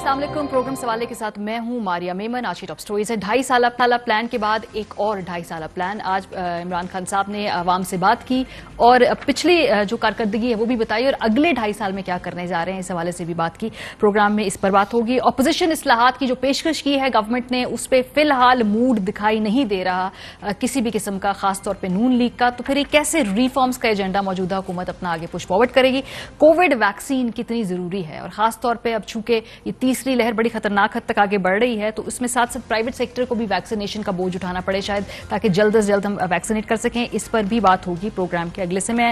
अस्सलाम वालेकुम। प्रोग्राम सवाले के साथ मैं हूं मारिया मेमन। आज की टॉप स्टोरीज है 2.5 साल प्लान के बाद एक और 2.5 साल प्लान। आज इमरान खान साहब ने आवाम से बात की और पिछली जो कारकर्दगी है वो भी बताई और अगले 2.5 साल में क्या करने जा रहे हैं इस हवाले से भी बात की। प्रोग्राम में इस पर बात होगी। अपोजिशन इस्लाहात की जो पेशकश की है गवर्नमेंट ने, उस पर फिलहाल मूड दिखाई नहीं दे रहा किसी भी किस्म का, खासतौर पर नून लीग का। तो फिर ये कैसे रिफॉर्म्स का एजेंडा मौजूदा हुकूमत अपना आगे पुश फॉरवर्ड करेगी? कोविड वैक्सीन कितनी जरूरी है? और खासतौर पर अब चूंकि ये तीसरी लहर बड़ी खतरनाक हद तक आगे बढ़ रही है तो उसमें साथ साथ प्राइवेट सेक्टर को भी वैक्सीनेशन का बोझ उठाना पड़े शायद, ताकि जल्द से जल्द हम वैक्सीनेट कर सकें। इस पर भी बात होगी प्रोग्राम के अगले से। मैं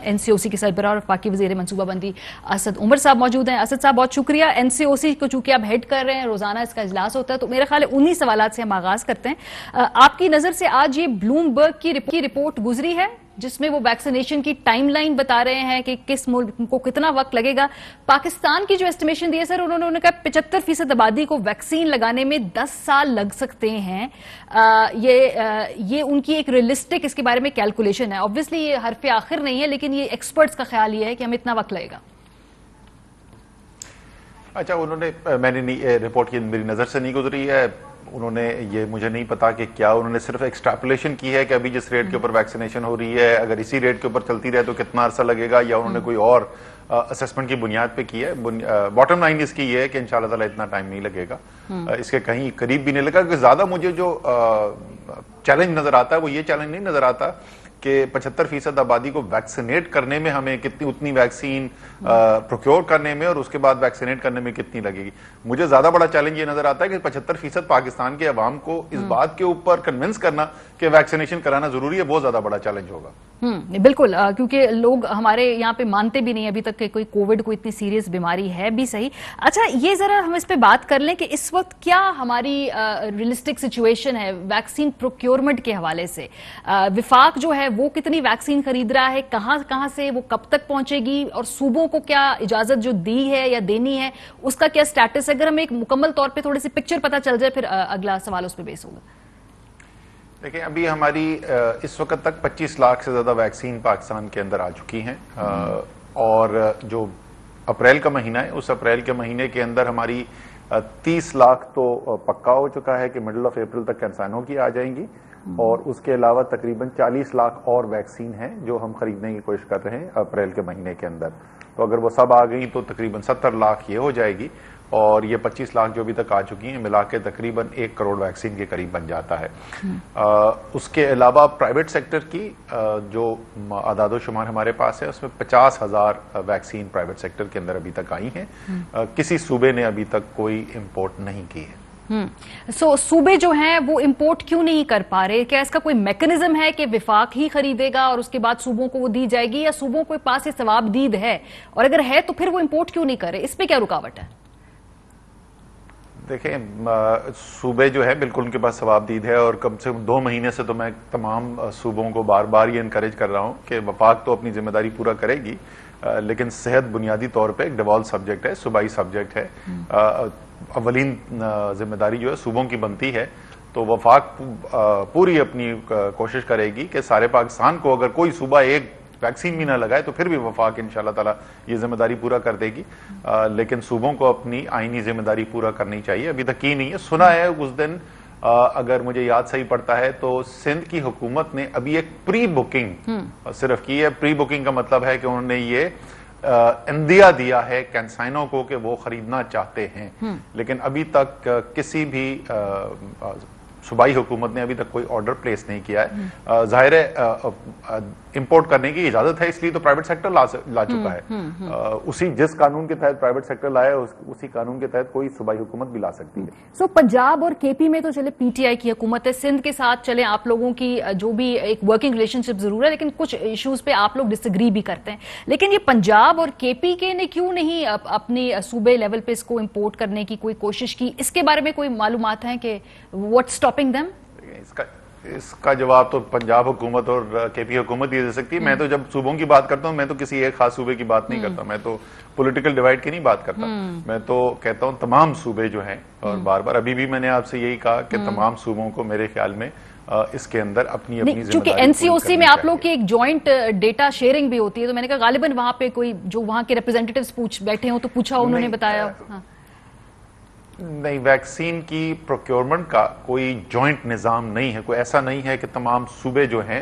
एनसीओसी के सरबराह और वफाकी वज़ीर मनसूबाबंदी असद उमर साहब मौजूद हैं। असद साहब बहुत शुक्रिया। एनसीओसी को चूंकि आप हेड कर रहे हैं, रोजाना इसका इजलास होता है, तो मेरा ख्याल है उन्हीं सवालात से हम आगाज करते हैं। आपकी नजर से आज ये ब्लूमबर्ग की रिपोर्ट गुजरी है जिसमें वो वैक्सीनेशन की टाइमलाइन बता रहे हैं कि किस मुल्क को कितना वक्त लगेगा। पाकिस्तान की जो एस्टिमेशन दी है सर, उन्होंने कहा 75% आबादी को वैक्सीन लगाने में 10 साल लग सकते हैं। ये उनकी एक रियलिस्टिक इसके बारे में कैलकुलेशन है। ऑब्वियसली ये हरफ आखिर नहीं है, लेकिन ये एक्सपर्ट्स का ख्याल ये है कि हमें इतना वक्त लगेगा। अच्छा, मैंने रिपोर्ट की मेरी नज़र से नहीं गुजरी है। उन्होंने ये मुझे नहीं पता कि क्या उन्होंने सिर्फ एक्सट्रैपुलेशन की है कि अभी जिस रेट के ऊपर वैक्सीनेशन हो रही है अगर इसी रेट के ऊपर चलती रहे तो कितना अरसा लगेगा, या उन्होंने कोई और असेसमेंट की बुनियाद पे की है। बॉटम लाइन इसकी ये है कि इंशाल्लाह ताला इतना टाइम नहीं लगेगा, इसके कहीं करीब भी नहीं लगेगा। क्योंकि ज्यादा मुझे जो चैलेंज नजर आता है वो ये चैलेंज नहीं नजर आता कि 75% आबादी को वैक्सीनेट करने में हमें कितनी उतनी वैक्सीन प्रोक्योर करने में और उसके बाद वैक्सीनेट करने में कितनी लगेगी। मुझे ज्यादा बड़ा चैलेंज ये नजर आता है कि 75% पाकिस्तान के अवाम को इस बात के ऊपर कन्विंस करना कि वैक्सीनेशन कराना जरूरी है, बहुत ज्यादा बड़ा चैलेंज होगा। बिल्कुल, क्योंकि लोग हमारे यहाँ पे मानते भी नहीं अभी तक कि कोई कोविड को इतनी सीरियस बीमारी है भी सही। अच्छा, ये जरा हम इस पे बात कर लें कि इस वक्त क्या हमारी रियलिस्टिक सिचुएशन है वैक्सीन प्रोक्योरमेंट के हवाले से। विफाक जो है वो कितनी वैक्सीन खरीद रहा है, कहां से, वो कब तक पहुंचेगी, और सूबों को क्या इजाजत जो दी है या देनी है उसका क्या स्टेटस है? अगर हमें एक मुकम्मल तौर पर थोड़ी सी पिक्चर पता चल जाए फिर अगला सवाल उस पर बेस होगा। देखिए, अभी हमारी इस वक्त तक 25 लाख से ज्यादा वैक्सीन पाकिस्तान के अंदर आ चुकी हैं और जो अप्रैल का महीना है उस अप्रैल के महीने के अंदर हमारी 30 लाख तो पक्का हो चुका है कि मिडिल ऑफ अप्रैल तक इंसानों की आ जाएंगी, और उसके अलावा तकरीबन 40 लाख और वैक्सीन है जो हम खरीदने की कोशिश कर रहे हैं अप्रैल के महीने के अंदर। तो अगर वो सब आ गई तो तकरीबन 70 लाख ये हो जाएगी, और ये 25 लाख जो अभी तक आ चुकी हैं मिला के तकरीबन 1 करोड़ वैक्सीन के करीब बन जाता है। उसके अलावा प्राइवेट सेक्टर की जो आदादो शुमार हमारे पास है उसमें 50,000 वैक्सीन प्राइवेट सेक्टर के अंदर अभी तक आई हैं। किसी सूबे ने अभी तक कोई इंपोर्ट नहीं की है। सूबे जो हैं वो इंपोर्ट क्यों नहीं कर पा रहे? क्या इसका कोई मैकेनिज्म है कि विफाक ही खरीदेगा और उसके बाद सूबों को वो दी जाएगी, या सूबों के पास ये सवाबदीद है, और अगर है तो फिर वो इंपोर्ट क्यों नहीं करे? इस पे क्या रुकावट है? देखें, सूबे जो है बिल्कुल उनके पास सवाबदीद है, और कम से कम 2 महीने से तो मैं तमाम सूबों को बार बार ये इनकरेज कर रहा हूँ कि वफाक तो अपनी जिम्मेदारी पूरा करेगी, लेकिन सेहत बुनियादी तौर पे एक डिवॉल्व सब्जेक्ट है, सूबाई सब्जेक्ट है। अवलीन जिम्मेदारी जो है सूबों की बनती है, तो वफाक पूरी अपनी कोशिश करेगी कि सारे पाकिस्तान को अगर कोई सूबा एक वैक्सीन भी ना लगाए तो फिर भी वफाक इंशाल्लाह ताला ये जिम्मेदारी पूरा कर देगी। लेकिन सूबों को अपनी आईनी जिम्मेदारी पूरा करनी चाहिए। अभी तक की नहीं है। सुना है उस दिन अगर मुझे याद सही पड़ता है तो सिंध की हुकूमत ने अभी एक प्री बुकिंग सिर्फ की है। प्री बुकिंग का मतलब है कि उन्होंने ये इंदिया दिया है कैंसाइनों को कि वो खरीदना चाहते हैं, लेकिन अभी तक किसी भी सूबाई हुकूमत ने अभी तक कोई ऑर्डर प्लेस नहीं किया है। जाहिर है इंपोर्ट करने की इजाजत है, इसलिए तो प्राइवेट सेक्टर ला चुका है। उसी जिस कानून के तहत प्राइवेट सेक्टर लाया उसी कानून के तहत कोई सूबाई हुकूमत भी ला सकती है। पंजाब और केपी में तो चले पीटीआई की हुकूमत है, सिंध के साथ चले आप लोगों की जो भी एक वर्किंग रिलेशनशिप जरूर है, लेकिन कुछ इश्यूज पे आप लोग डिसएग्री भी करते हैं। लेकिन ये पंजाब और केपी के ने क्यों नहीं अपनी सूबे लेवल पे इसको इंपोर्ट करने की कोई कोशिश की? इसके बारे में कोई मालूमात है कि व्हाट्स स्टॉपिंग देम? इसका जवाब तो पंजाब हुकूमत और केपी हुकूमत ही दे सकती है। मैं तो जब सूबों की बात करता हूँ मैं तो किसी एक खास सूबे की बात नहीं करता, मैं तो पॉलिटिकल डिवाइड की नहीं बात करता। मैं तो कहता हूँ तमाम सूबे जो हैं, और बार बार अभी भी मैंने आपसे यही कहा कि तमाम सूबों को मेरे ख्याल में इसके अंदर अपनी अपनी क्योंकि एनसीओसी में आप लोग की एक जॉइंट डेटा शेयरिंग भी होती है, तो मैंने कहा गालिबन वहां पे कोई जो वहां के रिप्रेजेंटेटिव्स बैठे हो तो पूछा, उन्होंने बताया। نہیں، ویکسین کی پروکیورمنٹ کا کوئی جوائنٹ نظام نہیں ہے. کوئی ایسا نہیں ہے کہ تمام صوبے جو ہیں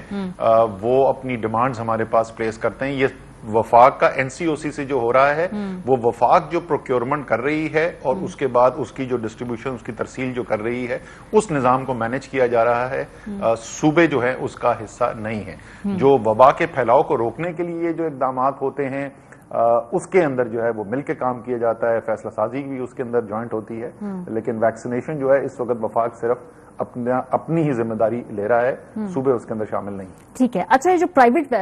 وہ اپنی ڈیمانڈز ہمارے پاس پلیس کرتے ہیں. یہ وفاق کا این سی او سی سے جو ہو رہا ہے وہ وفاق جو پروکیورمنٹ کر رہی ہے اور اس کے بعد اس کی جو ڈسٹریبیوشن، اس کی ترسیل جو کر رہی ہے، اس نظام کو مینج کیا جا رہا ہے. صوبے جو ہیں اس کا حصہ نہیں ہے. جو وبا کے پھیلاؤ کو روکنے کے لیے جو اقدامات ہوتے ہیں اس کے اندر جو ہے وہ مل کے کام کیا جاتا ہے. فیصلہ سازی بھی اس کے اندر جوائنٹ ہوتی ہے. لیکن ویکسینیشن جو ہے اس وقت وفاق صرف اپنی ہی ذمہ داری لے رہا ہے، صوبے اس کے اندر شامل نہیں. ٹھیک ہے. اچھا، یہ جو پرائیویٹ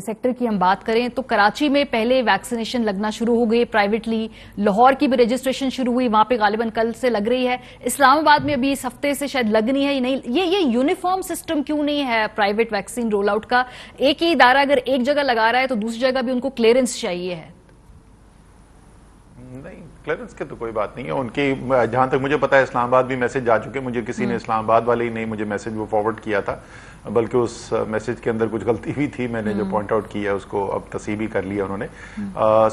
سیکٹر کی ہم بات کریں تو کراچی میں پہلے ویکسینیشن لگنا شروع ہو گئی پرائیویٹلی، لاہور کی بھی رجسٹریشن شروع ہوئی، وہاں پہ غالباً کل سے لگ رہی ہے. اسلام آباد میں ابھی اس ہفتے سے شاید لگنی ہے. نہیں، یہ یونیفارم سسٹم کیوں نہیں ہے پرائیویٹ ویکسین رول آؤٹ کا؟ ایک ہی ادارہ اگر ایک جگہ لگا رہا ہے تو دوسری جگہ بھی ان کو کلیئرنس چاہیے ہے. نہیں، کلیئرنس کی تو کوئی بات نہیں ہے. ان کی جہاں تک مجھے پتا ہے اسلام آباد بھی میسج جا چکے. مجھے کسی نے اسلام آباد والے ہی نہیں مجھے میسج وہ فارورڈ کیا تھا، بلکہ اس میسج کے اندر کچھ غلطی بھی تھی. میں نے جو پوائنٹ آؤٹ کیا اس کو اب تصحیح بھی کر لیا انہوں نے.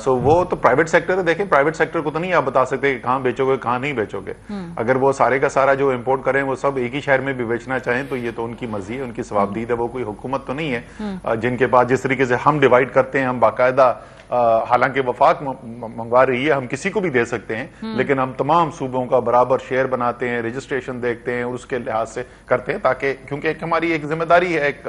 سو وہ تو پرائیویٹ سیکٹر ہے. دیکھیں، پرائیویٹ سیکٹر کو تو نہیں آپ بتا سکتے کہ کہاں بیچو گے کہاں نہیں بیچو گے. اگر وہ سارے کا سارا جو امپورٹ کریں وہ سب ایک ہی شہر میں بھی بیچنا چاہیں تو یہ تو ان کی مرضی ہے، ان کی ثوابدید ہے. وہ کوئی حکومت تو نہیں ہے جن کے پاس جس طریقے سے ہم ڈیوائیڈ کرتے ہیں. ہم باقاعدہ حالانکہ وفاق منگوا رہی ہے، ہم کسی کو بھی دے سکتے ہیں، لیکن ہم تمام صوبوں کا برابر شیئر بناتے ہیں، رجسٹریشن دیکھتے ہیں اور اس کے لحاظ سے کرتے ہیں، تاکہ کیونکہ ہماری ایک ذمہ داری ہے، ایک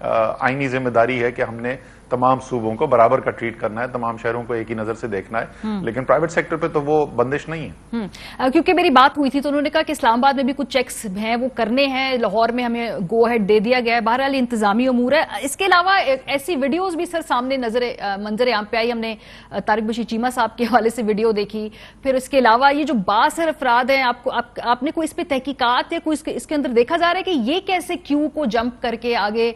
آئینی ذمہ داری ہے کہ ہم نے تمام صوبوں کو برابر کا ٹریٹ کرنا ہے، تمام شہروں کو ایک ہی نظر سے دیکھنا ہے. لیکن پرائیویٹ سیکٹر پہ تو وہ بندش نہیں ہے. کیونکہ میری بات ہوئی تھی تو انہوں نے کہا کہ اسلام آباد میں بھی کچھ چیکس ہیں وہ کرنے ہیں، لاہور میں ہمیں گو ہیڈ دے دیا گیا ہے. بہرحال انتظامی امور ہے. اس کے علاوہ ایسی ویڈیوز بھی سر سامنے منظر عام پہ آئی. ہم نے طارق بشیر چیمہ صاحب کے حوالے سے ویڈیو دیکھی. پھر اس کے علاوہ یہ جو بااثر افراد ہیں، آپ نے کوئی اس پہ تحقیقات یا کوئی اس کے اندر دیکھا جا رہا ہے کہ یہ کیسے کیو کو جمپ کر کے آگے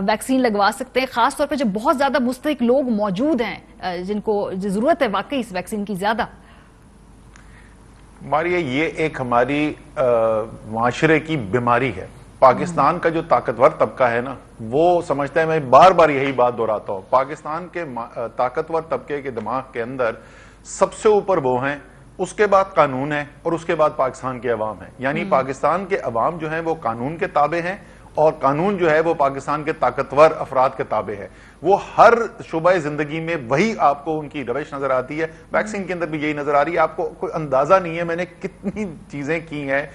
ویکسین لگوا سکتے ہیں، خاص طور پہ جب بہت زیادہ مستحق لوگ موجود ہیں جن کو ضرورت ہے واقعی اس ویکسین کی زیادہ؟ ماریہ، یہ ایک ہماری معاشرے کی بیماری ہے. پاکستان کا جو طاقتور طبقہ ہے نا، وہ سمجھتا ہے، میں بار بار یہی بات دہراتا ہوں، پاکستان کے طاقتور طبقے کے دماغ کے اندر سب سے اوپر وہ ہیں، اس کے بعد قانون ہے اور اس کے بعد پاکستان کے عوام ہیں. یعنی پاکستان کے عوام جو ہیں وہ قانون کے تابع ہیں اور قانون جو ہے وہ پاکستان کے طاقتور افراد کے تابع ہے. وہ ہر شعبہ زندگی میں وہی آپ کو ان کی روش نظر آتی ہے. ویکسین کے اندر بھی یہی نظر آ رہی ہے. آپ کو کوئی اندازہ نہیں ہے میں نے کتنی چیزیں کی ہیں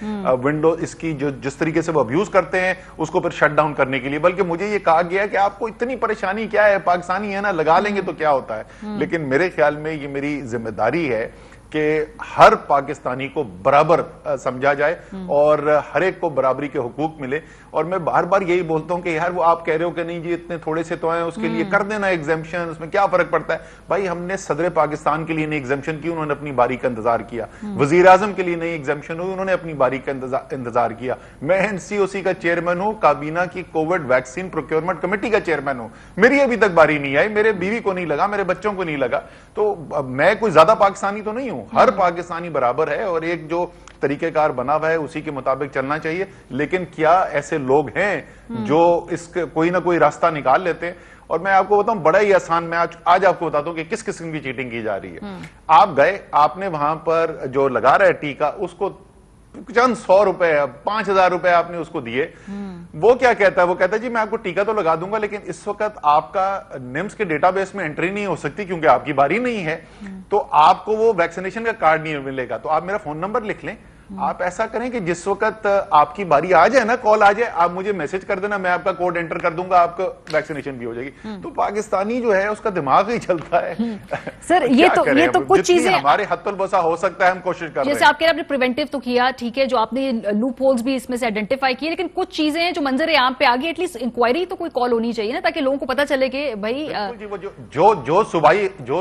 ونڈو اس کی جو جس طریقے سے وہ ابیوز کرتے ہیں اس کو پھر شٹ ڈاؤن کرنے کے لیے. بلکہ مجھے یہ کہا گیا ہے کہ آپ کو اتنی پریشانی کیا ہے، پاکستانی ہے نا، لگا لیں گے تو کیا ہوتا ہے. لیکن میرے خیال میں یہ میری ذمہ داری ہے کہ ہر پاکستانی کو برابر سمجھا جائے اور ہر ایک کو برابری کے حقوق ملے. اور میں بار بار یہی بولتا ہوں کہ یار وہ آپ کہہ رہے ہو کہ نہیں جی اتنے تھوڑے سے تو ہیں، اس کے لیے کر دینا ایگزیمپشن، اس میں کیا فرق پڑتا ہے. بھائی ہم نے صدر پاکستان کے لیے نہیں ایگزیمپشن کی، انہوں نے اپنی باری کا انتظار کیا. وزیر اعظم کے لیے نہیں ایگزیمپشن ہوئی، انہوں نے اپنی باری کا انتظار کیا. میں این سی او سی کا چیئرمین ہوں، کابینہ کی کووڈ ویکسین پروکیورمنٹ کمیٹی کا چیئرمین ہوں. میری ابھی تک باری نہیں آئی، میرے بیوی کو نہیں لگا، میرے بچوں کو نہیں لگا. تو میں کوئی زیادہ پاکستانی تو نہیں ہوں. ہر پاکستانی برابر ہے اور ایک جو طریقہ کار بنا ہوا ہے اسی کے مطابق چلنا چاہیے. لیکن کیا ایسے لوگ ہیں جو اس کے کوئی نہ کوئی راستہ نکال لیتے ہیں؟ اور میں آپ کو بتاؤں بڑا ہی آسان، میں آج آپ کو بتاتا ہوں کہ کس قسم کی چیٹنگ کی جا رہی ہے. آپ گئے، آپ نے وہاں پر جو لگا رہا ہے ٹیکہ، اس کو چند 100 روپے 5,000 روپے آپ نے اس کو دیے. وہ کیا کہتا ہے؟ وہ کہتا ہے جی میں آپ کو ٹیکہ تو لگا دوں گا لیکن اس وقت آپ کا نمس کے ڈیٹا بیس میں انٹری نہیں ہو سکتی کیونکہ آپ کی باری نہیں ہے، تو آپ کو وہ ویکسینیشن کا کارڈ نہیں ملے گا. تو آپ میرا فون نمبر لکھ لیں. آپ ایسا کریں کہ جس وقت آپ کی باری آ جائے نا، کال آ جائے، آپ مجھے میسج کر دینا، میں آپ کا کوڈ انٹر کر دوں گا، آپ کو ویکسینیشن بھی ہو جائے گی. تو پاکستانی جو ہے اس کا دماغ ہی چلتا ہے. سر یہ تو کچھ چیزیں ہمارے حد البسا ہو سکتا ہے، ہم کوشش کر رہے ہیں. جیسے آپ کہہ رہے ہیں آپ نے پریونٹیو تو کیا، ٹھیک ہے، جو آپ نے لوپ ہولز بھی اس میں سے آئیڈینٹیفائی کیے، لیکن کچھ چیزیں ہیں جو منظر عام پہ آگے ایٹ لیسٹ انکوائری تو کوئی کال ہونی چاہیے نا، تاکہ لوگوں کو پتہ چلے کہ بھائی جو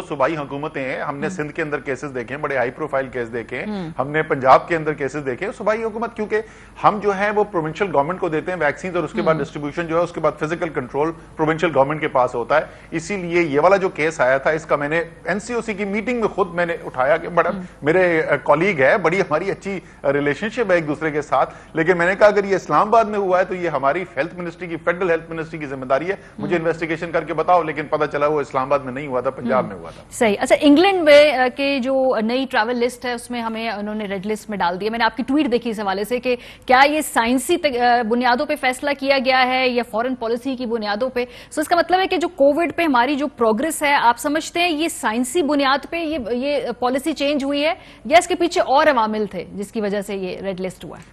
صوبائی حکومتیں ہیں. ہم نے سندھ کے اندر کیسز دیکھے ہیں، بڑے ہائی پروفائل کیس دیکھے ہیں. ہم نے پنجاب کے اندر केसेस देखे सूबाई हुकूमत, क्योंकि हम जो है वो प्रोविंशियल गवर्नमेंट को देते हैं वैक्सीन और उसके बाद डिस्ट्रीब्यूशन जो है उसके बाद फिजिकल कंट्रोल प्रोविंशियल गवर्नमेंट के पास होता है। इसीलिए ये वाला जो केस आया था इसका मैंने एनसीओसी की मीटिंग में खुद मैंने उठाया कि बड़ा मेरे कॉलीग है, बड़ी हमारी अच्छी रिलेशनशिप है एक दूसरे के साथ, लेकिन मैंने कहा अगर ये इस्लामाबाद में हुआ है तो ये हमारी हेल्थ मिनिस्ट्री की, फेडरल हेल्थ मिनिस्ट्री की जिम्मेदारी है, मुझे इन्वेस्टिगेशन करके बताओ। लेकिन पता चला वो इस्लामाबाद में नहीं हुआ था, पंजाब में हुआ था। सही। अच्छा, इंग्लैंड में के जो नई ट्रैवल लिस्ट है उसमें हमें उन्होंने रेड लिस्ट में डाल दिया। मैंने आपकी ट्वीट देखी इस हवाले से कि क्या ये साइंसी बुनियादों पे फैसला किया गया है या फॉरेन पॉलिसी की बुनियादों पे? सो इसका मतलब है कि जो कोविड पे हमारी जो प्रोग्रेस है, आप समझते हैं ये साइंसी बुनियाद पे ये पॉलिसी चेंज हुई है या इसके पीछे और अवामिल थे जिसकी वजह से ये रेड लिस्ट हुआ है?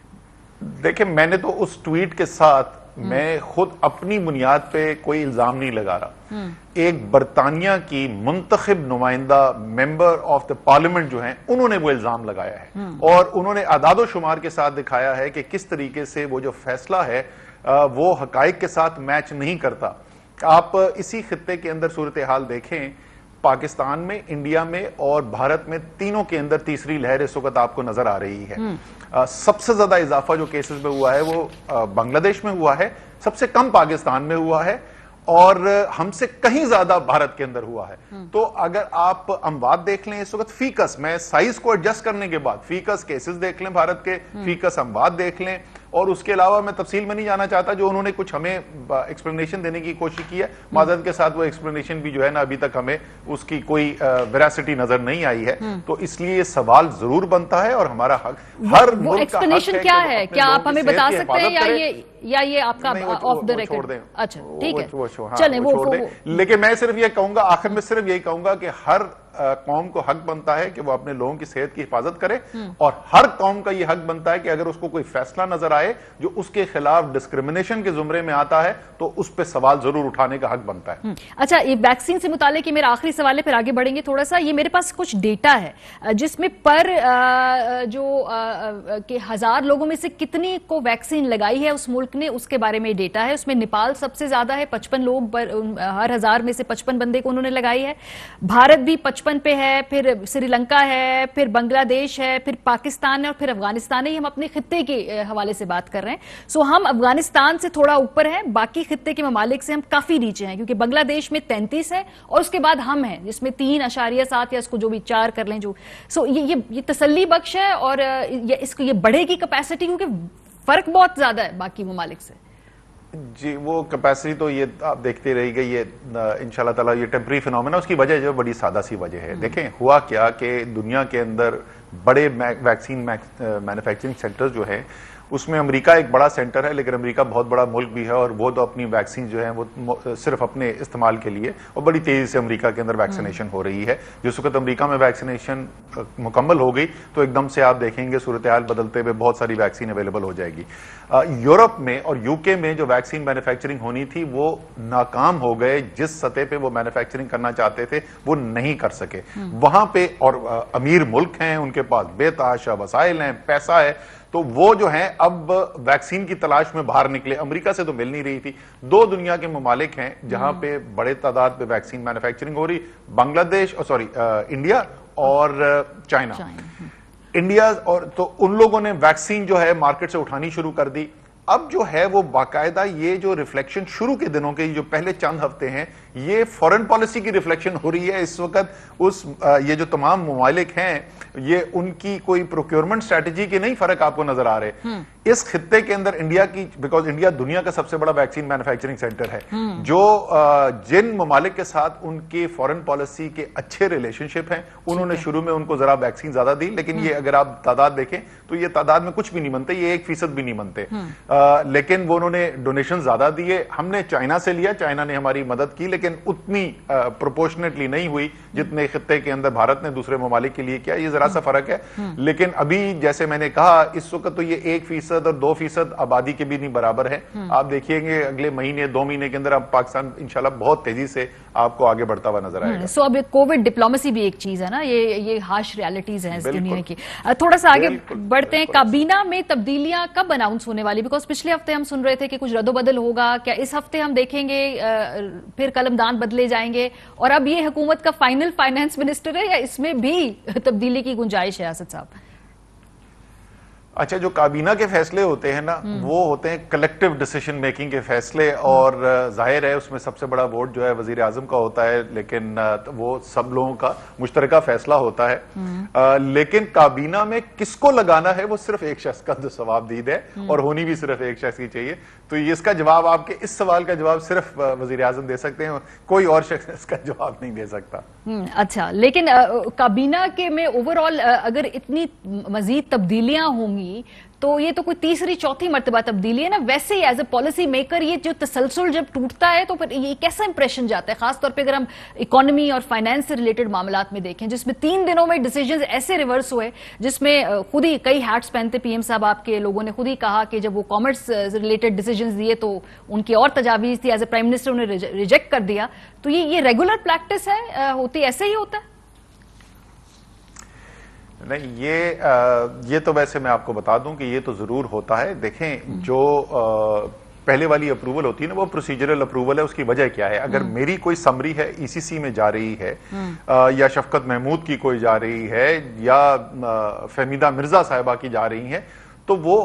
देखिए, मैंने तो उस ट्वीट के साथ मैं खुद अपनी बुनियाद पे कोई इल्जाम नहीं लगा रहा। एक बरतानिया की मुंतखब नुमाइंदा मेंबर ऑफ द पार्लियामेंट जो हैं उन्होंने वो इल्जाम लगाया है और उन्होंने आदादो शुमार के साथ दिखाया है कि किस तरीके से वो जो फैसला है वो हकाइक के साथ मैच नहीं करता। आप इसी खित्ते के अंदर सूरत हाल देखें, पाकिस्तान में, इंडिया में और भारत में, तीनों के अंदर तीसरी लहर इस वक्त आपको नजर आ रही है। सबसे ज्यादा इजाफा जो केसेस में हुआ है वो बांग्लादेश में हुआ है, सबसे कम पाकिस्तान में हुआ है और हमसे कहीं ज्यादा भारत के अंदर हुआ है। तो अगर आप अमवात देख लें इस वक्त फीकस, मैं साइज को एडजस्ट करने के बाद फीकस केसेस देख लें भारत के, फीकस अमवात देख लें, और उसके अलावा मैं तफसील में नहीं जाना चाहता, जो उन्होंने कुछ हमें एक्सप्लेनेशन देने की कोशिश की है, माजरत के साथ वो एक्सप्लेनेशन भी जो है ना अभी तक हमें उसकी कोई वेरासिटी नजर नहीं आई है। तो इसलिए सवाल जरूर बनता है और हमारा हक, हर वो एक्सप्लेनेशन क्या है, क्या आप हमें बता सकते हैं या ये आपका ऑफ द रिकॉर्ड? अच्छा, ठीक है, चलें वो। लेकिन मैं सिर्फ ये कहूंगा, आखिर में सिर्फ यही कहूंगा कि हर कौम को हक बनता है कि वो अपने लोगों की सेहत की हिफाजत करे और हर कौम का ये हक बनता है कि अगर उसको कोई फैसला नजर आए जो उसके खिलाफ डिस्क्रिमिनेशन के जुमरे में आता है तो उस पर सवाल जरूर उठाने का हक बनता है। अच्छा, ये वैक्सीन से मुतालिक मेरा आखिरी सवाल है, फिर आगे बढ़ेंगे थोड़ा सा। ये मेरे पास कुछ डेटा है जिसमें पर के 1000 लोगों में से कितनी को वैक्सीन लगाई है उस मुल्क ने, उसके बारे में डेटा है। उसमें नेपाल सबसे ज्यादा है, 55 लोग हर 1000 में से 55 बंदे को उन्होंने लगाई है। भारत भी 55 पे है, फिर श्रीलंका है, फिर बांग्लादेश है, फिर पाकिस्तान है और फिर अफगानिस्तान है। हम अपने खित्ते के हवाले से बात कर रहे हैं। सो हम अफगानिस्तान से थोड़ा ऊपर हैं, बाकी खित्ते के ममालिक से हम काफी नीचे हैं, क्योंकि बांग्लादेश में 33 है और उसके बाद हम हैं जिसमें 3.7 या इसको जो भी 4 कर लें जो। सो ये तसल्ली बख्श है और ये बढ़ेगी कैपेसिटी, क्योंकि फर्क बहुत ज्यादा है बाकी ममालिक से। जी, वो कैपेसिटी तो ये आप देखते रहेंगे, ये इंशाल्लाह ताला ये टेम्परेरी फिनोमेना, उसकी वजह जो बड़ी सादा सी वजह है। देखें हुआ क्या कि दुनिया के अंदर बड़े वैक्सीन मैन्युफैक्चरिंग सेंटर्स जो है उसमें अमेरिका एक बड़ा सेंटर है, लेकिन अमेरिका बहुत बड़ा मुल्क भी है और वो तो अपनी वैक्सीन जो है वो सिर्फ अपने इस्तेमाल के लिए, और बड़ी तेजी से अमेरिका के अंदर वैक्सीनेशन हो रही है। जिस वक्त अमेरिका में वैक्सीनेशन मुकम्मल हो गई तो एकदम से आप देखेंगे सूरत हाल बदलते हुए बहुत सारी वैक्सीन अवेलेबल हो जाएगी। यूरोप में और यूके में जो वैक्सीन मैन्युफैक्चरिंग होनी थी वो नाकाम हो गए, जिस सतह पे वो मैन्युफैक्चरिंग करना चाहते थे वो नहीं कर सके वहां पे। और अमीर मुल्क हैं, उनके पास बेतहाशा वसाइल हैं, पैसा है, तो वो जो है अब वैक्सीन की तलाश में बाहर निकले। अमेरिका से तो मिल नहीं रही थी। 2 दुनिया के ममालिक हैं जहां पे बड़े तादाद पे वैक्सीन मैन्युफैक्चरिंग हो रही, बांग्लादेश इंडिया और चाइना। इंडिया और तो उन लोगों ने वैक्सीन जो है मार्केट से उठानी शुरू कर दी। अब जो है वो बाकायदा ये जो रिफ्लेक्शन शुरू के दिनों के जो पहले चंद हफ्ते हैं, ये फॉरेन पॉलिसी की रिफ्लेक्शन हो रही है इस वक्त। ये जो तमाम ममालिक हैं ये उनकी कोई प्रोक्योरमेंट स्ट्रेटजी के नहीं फर्क आपको नजर आ रहे। इस खित्ते के अंदर इंडिया की, बिकॉज इंडिया दुनिया का सबसे बड़ा वैक्सीन मैन्युफैक्चरिंग सेंटर है, जो जिन ममालिक के साथ उनकी फॉरेन पॉलिसी के अच्छे रिलेशनशिप हैं उन्होंने शुरू में उनको जरा वैक्सीन ज्यादा दी, लेकिन ये अगर आप तादाद देखें तो ये तादाद में कुछ भी नहीं बनते, ये 1% भी नहीं बनते। लेकिन वो उन्होंने डोनेशन ज्यादा दिए। हमने चाइना से लिया, चाइना ने हमारी मदद की, लेकिन उतनी प्रोपोर्शनेटली नहीं हुई जितने खित्ते के अंदर भारत ने दूसरे ममालिक के लिए किया। ये जरा सा फर्क है, लेकिन अभी जैसे मैंने कहा इस वक्त तो ये 1% और 2% आबादी के भी नहीं बराबर है। आप देखिएंगे अगले महीने 2 महीने के अंदर अब पाकिस्तान इंशाल्लाह बहुत तेजी से आपको आगे बढ़ता हुआ नजर आएगा। सो अब कोविड डिप्लोमेसी भी एक चीज है ना, ये हार्श रियलिटीज हैं इस दुनिया की। थोड़ा सा आगे बढ़ते हैं। काबीना में तब्दीलियां कब अनाउंस होने वाली? बिकॉज पिछले हफ्ते हम सुन रहे थे कि कुछ रद्दोबदल होगा, क्या इस हफ्ते हम देखेंगे फिर कलमदान बदले जाएंगे? और अब ये हुकूमत का फाइनल फाइनेंस मिनिस्टर है या इसमें भी तब्दीली की गुंजाइश है? आसिफ साहब, اچھا، جو کابینہ کے فیصلے ہوتے ہیں نا وہ ہوتے ہیں کلیکٹیو ڈیسیشن میکنگ کے فیصلے، اور ظاہر ہے اس میں سب سے بڑا ووٹ جو ہے وزیر اعظم کا ہوتا ہے، لیکن وہ سب لوگوں کا مشترکہ فیصلہ ہوتا ہے۔ لیکن کابینہ میں کس کو لگانا ہے وہ صرف ایک شخص کا جو ثوابدید ہے، اور ہونی بھی صرف ایک شخص کی چاہیے۔ تو اس کا جواب، آپ کے اس سوال کا جواب صرف وزیر اعظم دے سکتے ہیں، کوئی اور شخص اس کا جواب نہیں دے سکتا۔ اچھا، لیکن کابینہ کے میں اوور آل اگر اتنی مزید تبدیلیاں ہوں گی تو یہ تو کوئی تیسری چوتھی مرتبہ تبدیلی ہے نا۔ ویسے ہی ایز اے پالیسی میکر یہ جو تسلسل جب ٹوٹتا ہے تو پھر یہ کیسا امپریشن جاتا ہے، خاص طور پہ اگر ہم اکانومی اور فائنانس سے ریلیٹڈ معاملات میں دیکھیں، جس میں 3 دنوں میں ڈیسیجنز ایسے ریورس ہوئے، جس میں خود ہی کئی ہیٹس پہنتے پی ایم صاحب آپ کے لوگوں نے خود ہی کہا کہ جب وہ کامرس ریلیٹڈ ڈیسیجنز دیے تو ان کی اور تجاویز تھی، ایز اے پرائم منسٹر انہیں ریجیکٹ کر دیا۔ تو یہ ریگولر پریکٹس ہے، ہوتی ایسے ہی ہوتا ہے؟ نہیں، یہ تو ویسے میں آپ کو بتا دوں کہ یہ تو ضرور ہوتا ہے۔ دیکھیں، جو پہلے والی اپروول ہوتی ہے نا وہ پروسیجرل اپروول ہے، اس کی وجہ کیا ہے؟ اگر میری کوئی سمری ہے ای سی سی میں جا رہی ہے، یا شفقت محمود کی کوئی جا رہی ہے، یا فہمیدہ مرزا صاحبہ کی جا رہی ہیں، تو وہ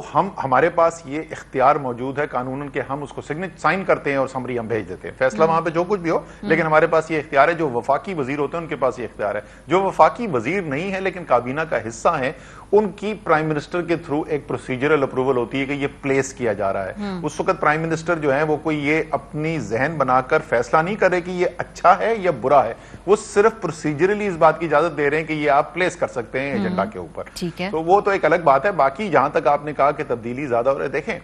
ہمارے پاس یہ اختیار موجود ہے قانوناً کہ ہم اس کو سائن کرتے ہیں اور سمری ہم بھیج دیتے ہیں، فیصلہ وہاں پہ جو کچھ بھی ہو، لیکن ہمارے پاس یہ اختیار ہے۔ جو وفاقی وزیر ہوتے ہیں ان کے پاس یہ اختیار ہے۔ جو وفاقی وزیر نہیں ہے لیکن کابینہ کا حصہ ہیں، ان کی پرائم منسٹر کے تھرو ایک پروسیجرل اپروول ہوتی ہے کہ یہ پلیس کیا جا رہا ہے۔ اس وقت پرائم منسٹر جو ہیں وہ کوئی یہ اپنی ذہن بنا کر فیصلہ نہیں کرے کہ یہ اچھا ہے یا برا ہے، وہ صرف پروسیجرلی اس بات کی اجازت دے رہے ہیں کہ یہ آپ پلیس کر سکتے ہیں ایجنڈا کے اوپر۔ تو وہ تو ایک الگ بات ہے۔ باقی جہاں تک آپ نے کہا کہ تبدیلی زیادہ ہو رہا ہے، دیکھیں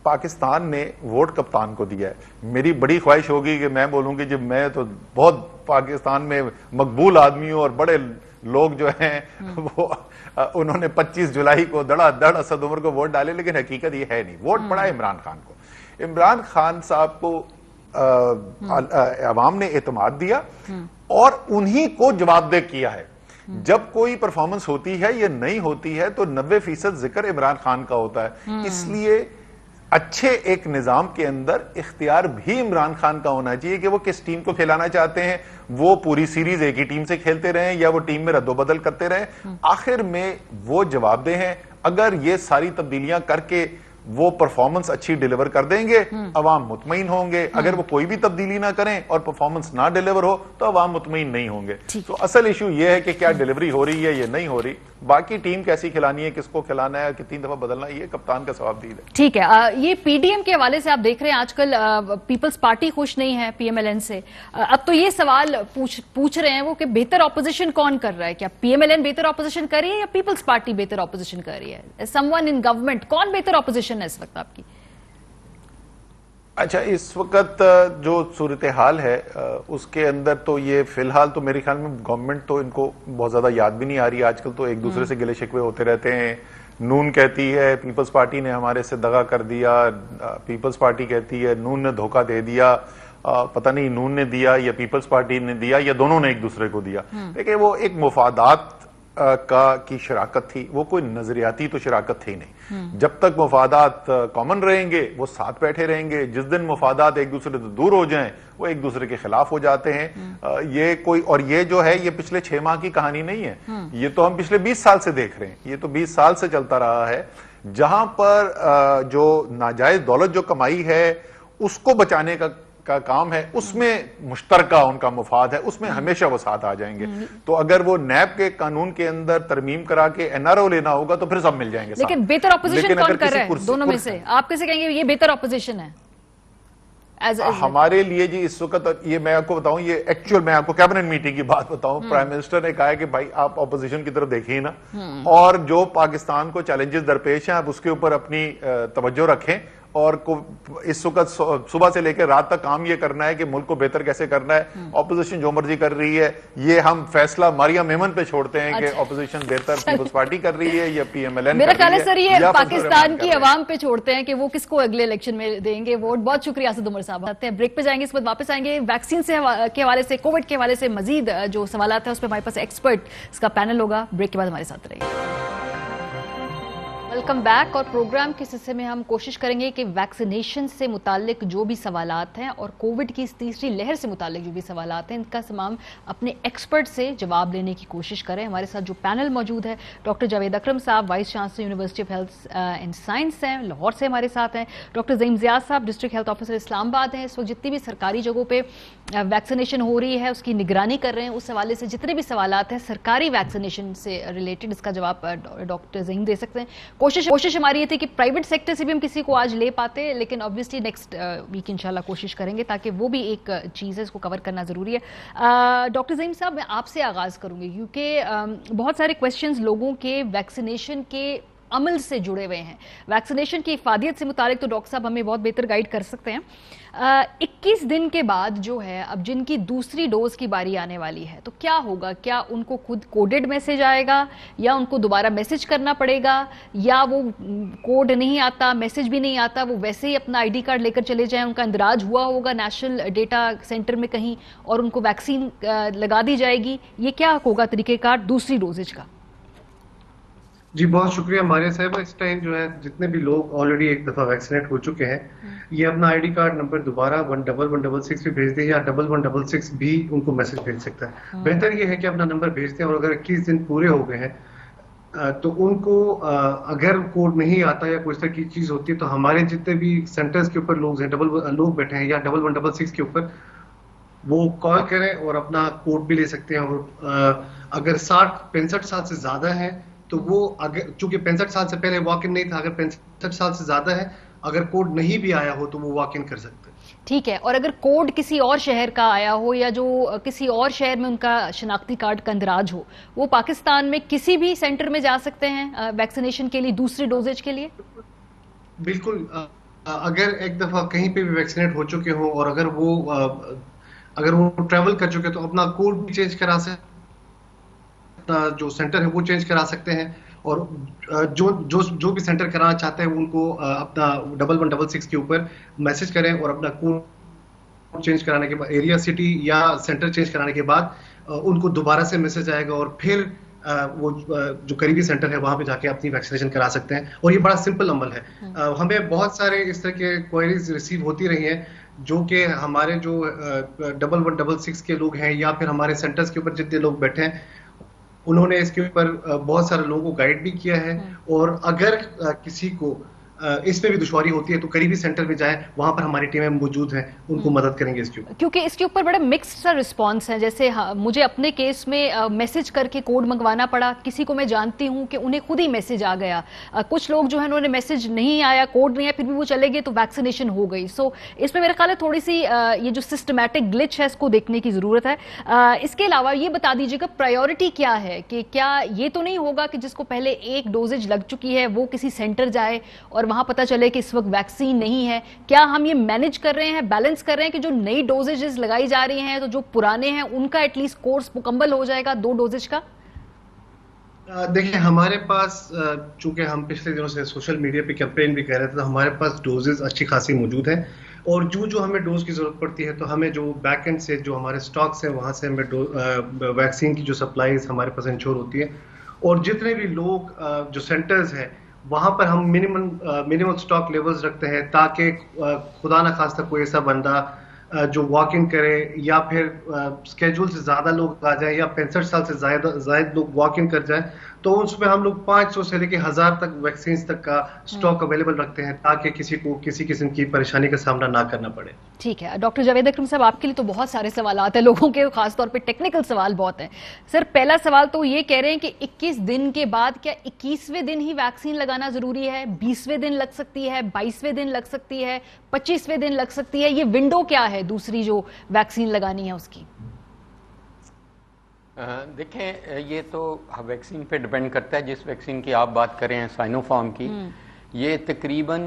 پاکستان نے ووٹ کپتان کو دیا ہے۔ میری بڑی خواہش ہوگی کہ میں بولوں کہ جب میں تو بہت پاکستان میں مقبول آدمی ہوں، اور بڑے لوگ جو ہیں وہ انہوں نے 25 جولائی کو دڑا دڑ اسد عمر کو ووٹ ڈالے، لیکن حقیقت یہ ہے نہیں۔ ووٹ پڑا عمران خان کو۔ عمران خان صاحب کو عوام نے اعتماد دیا اور انہی کو جواب دہ کیا ہے۔ جب کوئی پرفارمنس ہوتی ہے یا نہیں ہوتی ہے تو 90% ذکر عمران خان کا ہوتا ہے۔ اس لیے اچھے ایک نظام کے اندر اختیار بھی عمران خان کا ہونا چاہیے کہ وہ کس ٹیم کو کھیلانا چاہتے ہیں، وہ پوری سیریز ایک ہی ٹیم سے کھیلتے رہیں یا وہ ٹیم میں رد و بدل کرتے رہیں۔ آخر میں وہ جواب دہ ہیں۔ اگر یہ ساری تبدیلیاں کر کے وہ پرفارمنس اچھی ڈیلیور کر دیں گے، عوام مطمئن ہوں گے۔ اگر وہ کوئی بھی تبدیلی نہ کریں اور پرفارمنس نہ ڈیلیور ہو تو عوام مطمئن نہیں ہوں گے۔ تو اصل ایشو یہ ہے کہ کیا ڈیلیوری ہو رہی ہے یا نہیں ہو رہی، باقی ٹیم کیسی کھلانی ہے، کس کو کھلانا ہے، کتنی دفعہ بدلنا ہے، یہ کپتان کا ثوابدید ہے۔ ٹھیک ہے، یہ پی ڈی ایم کے حوالے سے آپ دیکھ رہے ہیں آج کل پیپلز پارٹی خوش نہیں ہے پی ایم ایل این سے۔ اب تو یہ سوال پوچھ رہے ہیں وہ کہ بہتر اپوزیشن کون کر رہا ہے؟ کیا پی ایم ایل این بہتر اپوزیشن کر رہی ہے یا پیپلز پارٹی بہتر اپوزیشن کر رہی ہے؟ سم ون ان گورنمنٹ، کون بہتر اپوزیشن ہے اس وقت آپ کی؟ اچھا، اس وقت جو صورتحال ہے اس کے اندر تو یہ فی الحال تو میرے خیال میں گورنمنٹ تو ان کو بہت زیادہ یاد بھی نہیں آ رہی۔ آج کل تو ایک دوسرے سے گلے شکوے ہوتے رہتے ہیں۔ نون کہتی ہے پیپلز پارٹی نے ہمارے سے دغا کر دیا، پیپلز پارٹی کہتی ہے نون نے دھوکہ دے دیا۔ پتہ نہیں نون نے دیا یا پیپلز پارٹی نے دیا یا دونوں نے ایک دوسرے کو دیا۔ دیکھیں، وہ ایک مفادات کی شراکت تھی، وہ کوئی نظریاتی تو شراکت تھی نہیں۔ جب تک مفادات کامن رہیں گے وہ ساتھ بیٹھے رہیں گے، جس دن مفادات ایک دوسرے سے دور ہو جائیں وہ ایک دوسرے کے خلاف ہو جاتے ہیں۔ یہ کوئی، اور یہ جو ہے یہ پچھلے 6 ماہ کی کہانی نہیں ہے، یہ تو ہم پچھلے 20 سال سے دیکھ رہے ہیں۔ یہ تو 20 سال سے چلتا رہا ہے، جہاں پر جو ناجائز دولت جو کمائی ہے اس کو بچانے کا کام ہے، اس میں مشترکہ ان کا مفاد ہے، اس میں ہمیشہ وہ ساتھ آ جائیں گے۔ تو اگر وہ نیب کے قانون کے اندر ترمیم کرا کے این آر او لینا ہوگا تو پھر سب مل جائیں گے۔ لیکن بہتر اپوزیشن کون کر رہا ہے دونوں میں سے؟ آپ کیسے کہیں گے یہ بہتر اپوزیشن ہے؟ ہمارے لیے جی اس وقت یہ میں آپ کو بتاؤں، یہ ایکچوئل میں آپ کو کیبنٹ میٹنگ کی بات بتاؤں، پرائم منسٹر نے کہا ہے کہ بھائی آپ اپوزیشن کی طرف دیکھیں نا، اور جو پاکستان کو چیلنجز درپیش ہیں آپ اس کے اوپر اپنی توجہ رکھیں، اور اس وقت صبح سے لے کے رات تک کام یہ کرنا ہے کہ ملک کو بہتر کیسے کرنا ہے۔ اپوزیشن جو مرضی کر رہی ہے، یہ ہم فیصلہ ماریا میمن پہ چھوڑتے ہیں کہ اپوزیشن بہتر پیپلز پارٹی کر رہی ہے یا پی ایم ایل این کر رہی ہے۔ میرا خیال ہے سر یہ پاکستان کی عوام پہ چھوڑتے ہیں کہ وہ کس کو اگلے الیکشن میں دیں گے ووٹ۔ بہت شکریہ اسد عمر صاحب۔ بریک پہ جائیں گے، اس وقت واپس آئیں گے۔ ویکسین کے حوالے سے، کووڈ کے حوالے سے مزید جو سوالات ہیں اس پہ ہمارے پاس ایکسپرٹ اس کا پینل ہوگا۔ بریک کے بعد ہمارے ساتھ رہیے۔ Welcome back. और प्रोग्राम के हिस्से में हम कोशिश करेंगे कि वैक्सीनेशन से मुतालिक जो भी सवालात हैं और कोविड की इस तीसरी लहर से मुतालिक जो भी सवालात हैं, इनका तमाम अपने एक्सपर्ट से जवाब लेने की कोशिश करें। हमारे साथ जो पैनल मौजूद है, डॉक्टर जावेद अकरम साहब, vice chancellor university of health and science हैं, लाहौर से हमारे साथ हैं। डॉक्टर ज़हीम ज़ियाद साहब, डिस्ट्रिक्ट हेल्थ ऑफिसर इस्लामाबाद हैं। इस वक्त जितनी भी सरकारी जगहों पर वैक्सीनेशन हो रही है उसकी निगरानी कर रहे हैं। उस हवाले से जितने भी सवालात हैं सरकारी वैक्सीनेशन से रिलेटेड, इसका जवाब डॉक्टर ज़हीम दे सकते हैं। कोशिश हमारी ये थी कि प्राइवेट सेक्टर से भी हम किसी को आज ले पाते, लेकिन ऑब्वियसली नेक्स्ट वीक इंशाल्लाह कोशिश करेंगे, ताकि वो भी एक चीज़ है, इसको कवर करना ज़रूरी है। डॉक्टर ज़हीम साहब, मैं आपसे आगाज़ करूँगी क्योंकि बहुत सारे क्वेश्चंस लोगों के वैक्सीनेशन के अमल से जुड़े हुए हैं। वैक्सीनेशन की इफादियत से मुतालिक तो डॉक्टर साहब हमें बहुत बेहतर गाइड कर सकते हैं। 21 दिन के बाद जो है, अब जिनकी दूसरी डोज की बारी आने वाली है, तो क्या होगा? क्या उनको खुद कोडेड मैसेज आएगा या उनको दोबारा मैसेज करना पड़ेगा, या वो कोड नहीं आता, मैसेज भी नहीं आता, वो वैसे ही अपना आईडी कार्ड लेकर चले जाएं, उनका इंदराज हुआ होगा नेशनल डेटा सेंटर में कहीं और उनको वैक्सीन लगा दी जाएगी? ये क्या होगा तरीकेकार दूसरी डोजेज का? जी बहुत शुक्रिया मारिया साहब। इस टाइम जो है जितने भी लोग ऑलरेडी एक दफा वैक्सीनेट हो चुके हैं, ये अपना आईडी कार्ड नंबर दोबारा 11166 भी भेज दे या 1166 भी उनको मैसेज भेज सकता है। बेहतर ये है कि अपना नंबर भेज दें, और अगर 21 दिन पूरे हो गए हैं तो उनको अगर कोड नहीं आता या कोई इस तरह की चीज होती है, तो हमारे जितने भी सेंटर्स के ऊपर लोग बैठे हैं या 1166 के ऊपर वो कॉल करें और अपना कोड भी ले सकते हैं। और अगर 65 साल से ज्यादा है तो वो, अगर चूंकि 65 साल से पहले वॉक इन नहीं था, अगर 65 साल से ज्यादा है, अगर कोड नहीं भी आया हो तो वो वॉक इन कर सकते हैं। ठीक है। और अगर कोड किसी और शहर का आया हो या जो किसी और शहर में उनका शनाख्ती कार्ड का इंदराज हो, वो पाकिस्तान में किसी भी सेंटर में जा सकते हैं वैक्सीनेशन के लिए, दूसरी डोजेज के लिए? बिल्कुल। अगर एक दफा कहीं पे भी वैक्सीनेट हो चुके हो और अगर वो ट्रेवल कर चुके तो अपना कोड भी चेंज करा सकते, जो सेंटर है वो चेंज करा सकते हैं। और जो भी सेंटर कराना चाहते हैं उनको अपना 1166 के ऊपर मैसेज करें और अपना कोड चेंज कराने के बाद, एरिया, सिटी या सेंटर चेंज कराने के बाद उनको दोबारा से मैसेज आएगा और फिर वो जो करीबी सेंटर है वहां पे जाके अपनी वैक्सीनेशन करा सकते हैं। और ये बड़ा सिंपल अमल है। हमें बहुत सारे इस तरह के क्वेरीज रिसीव होती रही हैं, जो कि हमारे जो 1166 के लोग हैं या फिर हमारे सेंटर्स के ऊपर जितने लोग बैठे हैं, उन्होंने इसके ऊपर बहुत सारे लोगों को गाइड भी किया है। और अगर किसी को इसमें भी दुश्वारी होती है तो करीबी सेंटर में जाएं, वहां पर हमारी टीमें मौजूद हैं, उनको मदद करेंगे इसके ऊपर। क्योंकि इसके ऊपर बड़ा मिक्स्ड सा रिस्पांस है। जैसे मुझे अपने केस में मैसेज करके कोड मंगवाना पड़ा, किसी को मैं जानती हूं कि उन्हें खुद ही मैसेज आ गया, कुछ लोग जो है उन्होंने मैसेज नहीं आया, कोड नहीं आया, फिर भी वो चले गए तो वैक्सीनेशन हो गई। सो इसमें मेरा ख्याल है थोड़ी सी ये जो सिस्टमैटिक ग्लिच है इसको देखने की जरूरत है। इसके अलावा ये बता दीजिएगा प्रायोरिटी क्या है, कि क्या ये तो नहीं होगा कि जिसको पहले एक डोजेज लग चुकी है वो किसी सेंटर जाए और वहां पता चले कि इस वक्त वैक्सीन नहीं है? क्या हम ये मैनेज कर रहे हैं, बैलेंस कर रहे हैं कि जो नई डोजेजेस लगाई जा रही हैं तो जो पुराने हैं उनका एटलीस्ट कोर्स मुकम्मल हो जाएगा 2 डोजेज का? देखिए, हमारे पास चूंकि हम पिछले दिनों से सोशल मीडिया पे कैंपेन भी कर रहे थे, तो हमारे पास डोजेज अच्छी खासी मौजूद हैं। और जो हमें डोज की जरूरत पड़ती है तो हमें जो बैक एंड से जो हमारे स्टॉक्स हैं वहां से हमें वैक्सीन की जो सप्लाईज हमारे पास इंश्योर होती है। और जितने भी लोग जो सेंटर्स हैं वहां पर हम मिनिमम स्टॉक लेवल्स रखते हैं, ताकि खुदा न खास्ता कोई ऐसा बंदा जो वॉक इन करे या फिर स्केड्यूल से ज्यादा लोग आ जाए या 65 साल से ज्यादा लोग वॉक इन कर जाए, तो उसमें हम लोग 500 से लेकर 1000 तक वैक्सीन तक का स्टॉक अवेलेबल रखते हैं, ताकि किसी को किसी किस्म की परेशानी का सामना ना करना पड़े। ठीक है। डॉक्टर जावेद अकरम साहब, आपके लिए तो बहुत सारे सवाल आते हैं लोगों के, खासतौर पे टेक्निकल सवाल बहुत हैं। सर, पहला सवाल तो ये कह रहे हैं कि 21 दिन के बाद क्या 21वें दिन ही वैक्सीन लगाना जरूरी है? 20वें दिन लग सकती है, 22वें दिन लग सकती है, 25वें दिन लग सकती है? ये विंडो क्या है दूसरी जो वैक्सीन लगानी है उसकी? देखें, ये तो वैक्सीन पे डिपेंड करता है। जिस वैक्सीन की आप बात कर रहे हैं, साइनोफार्म की, ये तकरीबन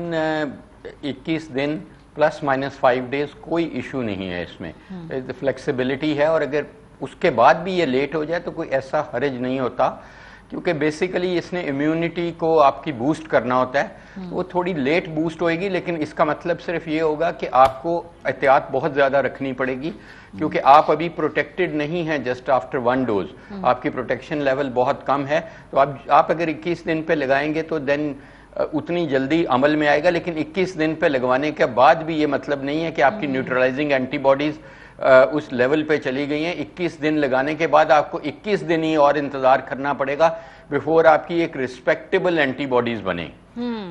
21 दिन प्लस माइनस 5 डेज, कोई इशू नहीं है इसमें, फ्लेक्सिबिलिटी है। और अगर उसके बाद भी ये लेट हो जाए तो कोई ऐसा हर्ज नहीं होता, क्योंकि बेसिकली इसने इम्यूनिटी को आपकी बूस्ट करना होता है। वो थोड़ी लेट बूस्ट होएगी, लेकिन इसका मतलब सिर्फ ये होगा कि आपको एहतियात बहुत ज़्यादा रखनी पड़ेगी, क्योंकि आप अभी प्रोटेक्टेड नहीं हैं जस्ट आफ्टर 1 डोज, आपकी प्रोटेक्शन लेवल बहुत कम है। तो आप अगर 21 दिन पे लगाएंगे तो देन उतनी जल्दी अमल में आएगा, लेकिन 21 दिन पे लगवाने के बाद भी ये मतलब नहीं है कि आपकी न्यूट्रलाइजिंग एंटीबॉडीज उस लेवल पे चली गई हैं। 21 दिन लगाने के बाद आपको 21 दिन ही और इंतजार करना पड़ेगा बिफोर आपकी एक रिस्पेक्टेबल एंटीबॉडीज बने।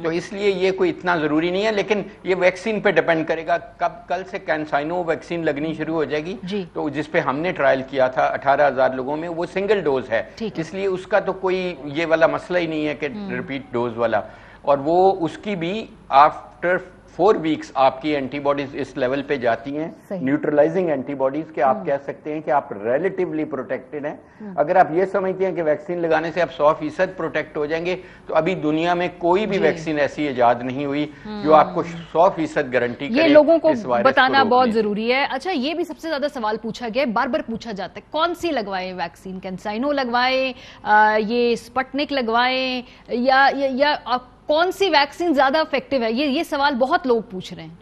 तो इसलिए ये कोई इतना जरूरी नहीं है, लेकिन ये वैक्सीन पे डिपेंड करेगा। कब कल से कैंसाइनो वैक्सीन लगनी शुरू हो जाएगी, तो जिस पे हमने ट्रायल किया था 18,000 लोगों में, वो सिंगल डोज है, इसलिए उसका तो कोई ये वाला मसला ही नहीं है कि रिपीट डोज वाला। और वो उसकी भी आफ्टर 4 वीक्स आपकी एंटीबॉडीज इस लेवल पे जाती हैं, न्यूट्रलाइजिंग एंटीबॉडीज, के आप कह सकते हैं कि आप रिलेटिवली प्रोटेक्टेड हैं। अगर आप ये समझते हैं कि वैक्सीन लगाने से आप 100% प्रोटेक्ट हो जाएंगे, तो अभी दुनिया में कोई भी वैक्सीन ऐसी इजाद नहीं हुई जो आपको 100% गारंटी करे। ये लोगों को बताना बहुत जरूरी है। अच्छा, ये भी सबसे ज्यादा सवाल पूछा गया, बार बार पूछा जाता है, कौन सी लगवाएं वैक्सीन, कैंसाइनो लगवाएं, ये स्पुतनिक लगवाएं, या कौन सी वैक्सीन ज्यादा इफेक्टिव है? ये सवाल बहुत लोग पूछ रहे हैं।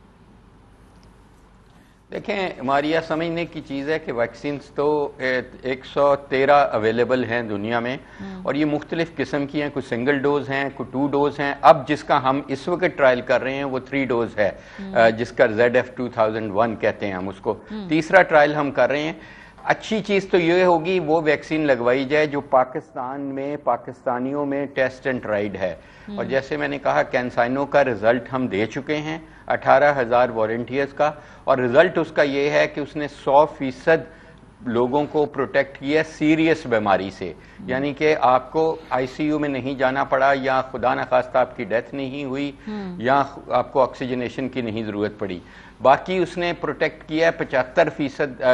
देखें, मारिया, समझने की चीज़ है कि वैक्सीन तो 113 अवेलेबल हैं दुनिया में, और ये मुख्तलिफ किस्म की हैं। कुछ सिंगल डोज हैं, कुछ 2 डोज हैं। अब जिसका हम इस वक्त ट्रायल कर रहे हैं वो 3 डोज है, जिसका ZF2001 कहते हैं हम उसको। तीसरा ट्रायल हम कर रहे हैं। अच्छी चीज़ तो ये होगी वो वैक्सीन लगवाई जाए जो पाकिस्तान में पाकिस्तानियों में टेस्ट एंड ट्राइड है। और जैसे मैंने कहा, कैंसाइनो का रिजल्ट हम दे चुके हैं 18,000 वॉलंटियर्स का, और रिजल्ट उसका ये है कि उसने 100% लोगों को प्रोटेक्ट किया सीरियस बीमारी से, यानी कि आपको आईसीयू में नहीं जाना पड़ा, या खुदा न खास्ता आपकी डेथ नहीं हुई, या आपको ऑक्सीजनेशन की नहीं ज़रूरत पड़ी। बाकी उसने प्रोटेक्ट किया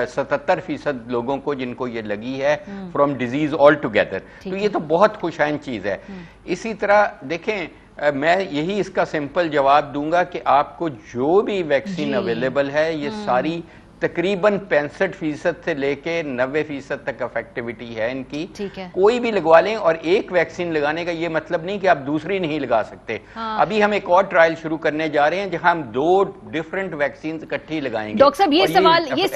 77% लोगों को जिनको ये लगी है फ्रॉम डिजीज ऑल टुगेदर। तो ये तो बहुत खुशाइन चीज़ है। इसी तरह देखें, मैं यही इसका सिंपल जवाब दूंगा कि आपको जो भी वैक्सीन अवेलेबल है, ये सारी तकरीबन 65% से लेके 90% तक इफेक्टिविटी है इनकी। कोई भी लगवा लें, और एक वैक्सीन लगाने का ये मतलब नहीं कि आप दूसरी नहीं लगा सकते। अभी हम एक और ट्रायल शुरू करने जा रहे हैं जहां हम 2 डिफरेंट वैक्सीन इकट्ठी लगाएंगे। डॉक्टर साहब, ये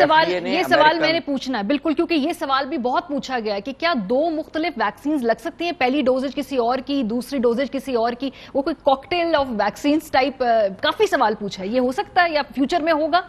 सवाल मैंने पूछना है बिल्कुल, क्योंकि ये सवाल भी बहुत पूछा गया कि क्या 2 मुख्तलिफ वैक्सीन लग सकती हैं, पहली डोजेज किसी और की, दूसरी डोजेज किसी और की, वो कोई कॉकटेल ऑफ वैक्सीन टाइप, काफी सवाल पूछा है। ये हो सकता है या फ्यूचर में होगा?